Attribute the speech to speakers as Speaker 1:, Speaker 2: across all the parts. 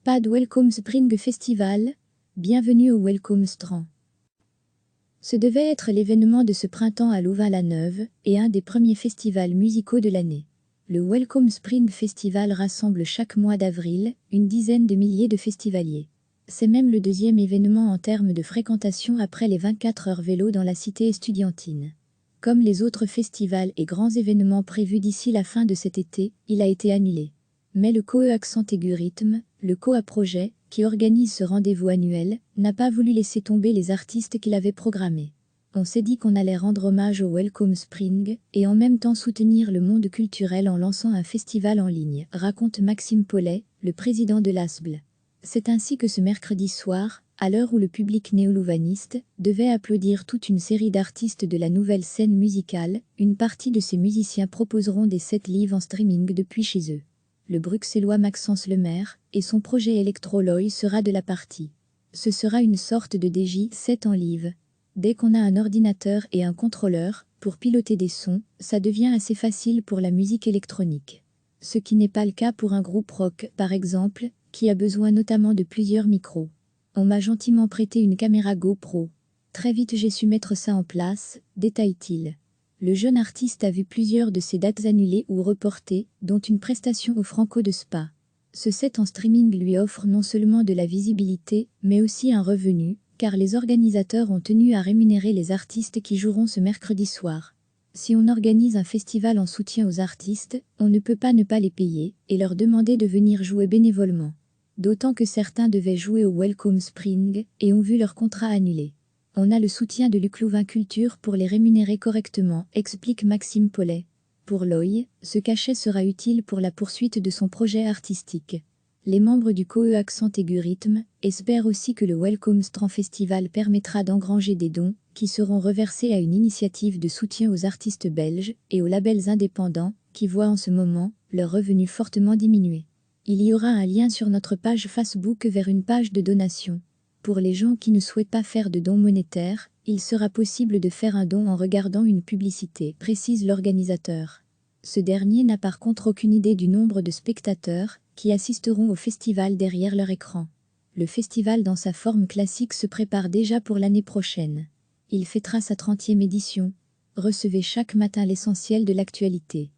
Speaker 1: Pad Welcome Spring Festival, bienvenue au Welcome Strand. Ce devait être l'événement de ce printemps à Louvain-la-Neuve et un des premiers festivals musicaux de l'année. Le Welcome Spring Festival rassemble chaque mois d'avril une dizaine de milliers de festivaliers. C'est même le deuxième événement en termes de fréquentation après les 24 heures vélo dans la cité estudiantine. Comme les autres festivals et grands événements prévus d'ici la fin de cet été, il a été annulé. Mais le COE Accent Aigu Rythme, le COA Projet, qui organise ce rendez-vous annuel, n'a pas voulu laisser tomber les artistes qu'il avait programmés. On s'est dit qu'on allait rendre hommage au Welcome Spring et en même temps soutenir le monde culturel en lançant un festival en ligne, raconte Maxime Paulet, le président de l'ASBL. C'est ainsi que ce mercredi soir, à l'heure où le public néo-louvaniste devait applaudir toute une série d'artistes de la nouvelle scène musicale, une partie de ces musiciens proposeront des sets live en streaming depuis chez eux. Le bruxellois Maxence Lemaire et son projet Electroloy sera de la partie. Ce sera une sorte de DJ7 en live. Dès qu'on a un ordinateur et un contrôleur, pour piloter des sons, ça devient assez facile pour la musique électronique. Ce qui n'est pas le cas pour un groupe rock, par exemple, qui a besoin notamment de plusieurs micros. On m'a gentiment prêté une caméra GoPro. Très vite j'ai su mettre ça en place, détaille-t-il. Le jeune artiste a vu plusieurs de ses dates annulées ou reportées, dont une prestation au Franco de Spa. Ce set en streaming lui offre non seulement de la visibilité, mais aussi un revenu, car les organisateurs ont tenu à rémunérer les artistes qui joueront ce mercredi soir. Si on organise un festival en soutien aux artistes, on ne peut pas ne pas les payer et leur demander de venir jouer bénévolement. D'autant que certains devaient jouer au Welcome Spring et ont vu leur contrat annulé. On a le soutien de l'Uclouvain Culture pour les rémunérer correctement, explique Maxime Paulet. Pour Loy, ce cachet sera utile pour la poursuite de son projet artistique. Les membres du COE Accent Aigu Rythme espèrent aussi que le Welcome Strand Festival permettra d'engranger des dons qui seront reversés à une initiative de soutien aux artistes belges et aux labels indépendants qui voient en ce moment leurs revenus fortement diminuer. Il y aura un lien sur notre page Facebook vers une page de donation. Pour les gens qui ne souhaitent pas faire de dons monétaires, il sera possible de faire un don en regardant une publicité, précise l'organisateur. Ce dernier n'a par contre aucune idée du nombre de spectateurs qui assisteront au festival derrière leur écran. Le festival dans sa forme classique se prépare déjà pour l'année prochaine. Il fêtera sa 30e édition. Recevez chaque matin l'essentiel de l'actualité.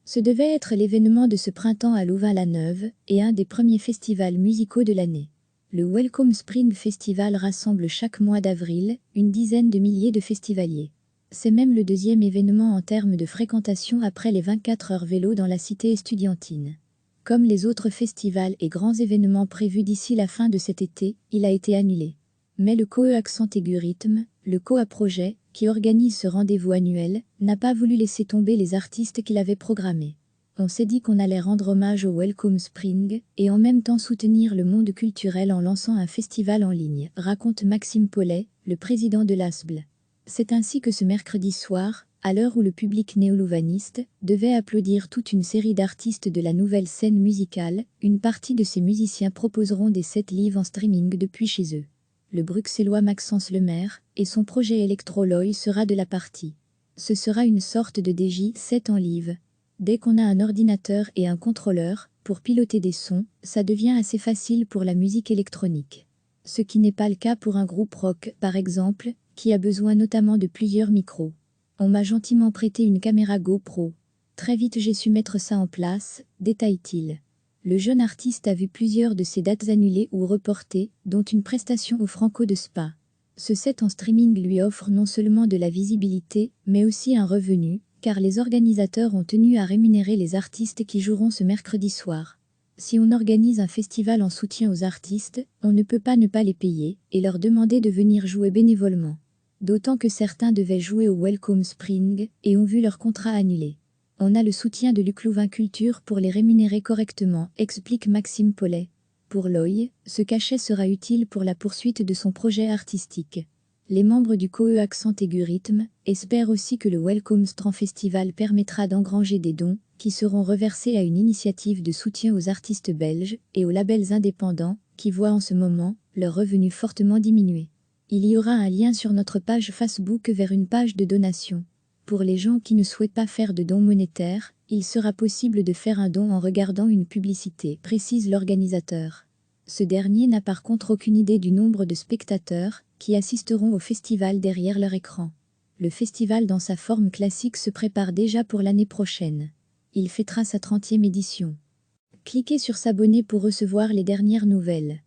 Speaker 1: Ce devait être l'événement de ce printemps à Louvain-la-Neuve et un des premiers festivals musicaux de l'année. Le Welcome Spring Festival rassemble chaque mois d'avril une dizaine de milliers de festivaliers. C'est même le deuxième événement en termes de fréquentation après les 24 heures vélo dans la cité estudiantine. Comme les autres festivals et grands événements prévus d'ici la fin de cet été, il a été annulé. Mais le COE Accent Aigu Rythme, le COA Projet, qui organise ce rendez-vous annuel, n'a pas voulu laisser tomber les artistes qu'il avait programmés. On s'est dit qu'on allait rendre hommage au Welcome Spring et en même temps soutenir le monde culturel en lançant un festival en ligne, raconte Maxime Paulet, le président de l'ASBL. C'est ainsi que ce mercredi soir, à l'heure où le public néo-louvaniste devait applaudir toute une série d'artistes de la nouvelle scène musicale, une partie de ces musiciens proposeront des sets live en streaming depuis chez eux. Le bruxellois Maxence Lemaire et son projet Electroloy sera de la partie. Ce sera une sorte de DJ7 en live. Dès qu'on a un ordinateur et un contrôleur, pour piloter des sons, ça devient assez facile pour la musique électronique. Ce qui n'est pas le cas pour un groupe rock, par exemple, qui a besoin notamment de plusieurs micros. On m'a gentiment prêté une caméra GoPro. Très vite j'ai su mettre ça en place, détaille-t-il. Le jeune artiste a vu plusieurs de ses dates annulées ou reportées, dont une prestation au Franco de Spa. Ce set en streaming lui offre non seulement de la visibilité, mais aussi un revenu, car les organisateurs ont tenu à rémunérer les artistes qui joueront ce mercredi soir. Si on organise un festival en soutien aux artistes, on ne peut pas ne pas les payer et leur demander de venir jouer bénévolement. D'autant que certains devaient jouer au Welcome Spring et ont vu leur contrat annulé. On a le soutien de l'Uclouvain Culture pour les rémunérer correctement, explique Maxime Paulet. Pour Loy, ce cachet sera utile pour la poursuite de son projet artistique. Les membres du COE Accent Aigu Rythme espèrent aussi que le Welcome Strand Festival permettra d'engranger des dons qui seront reversés à une initiative de soutien aux artistes belges et aux labels indépendants qui voient en ce moment leurs revenus fortement diminuer. Il y aura un lien sur notre page Facebook vers une page de donation. Pour les gens qui ne souhaitent pas faire de dons monétaires, Il sera possible de faire un don en regardant une publicité, précise l'organisateur. Ce dernier n'a par contre aucune idée du nombre de spectateurs qui assisteront au festival derrière leur écran. Le festival dans sa forme classique se prépare déjà pour l'année prochaine. Il fêtera sa 30e édition. Cliquez sur s'abonner pour recevoir les dernières nouvelles.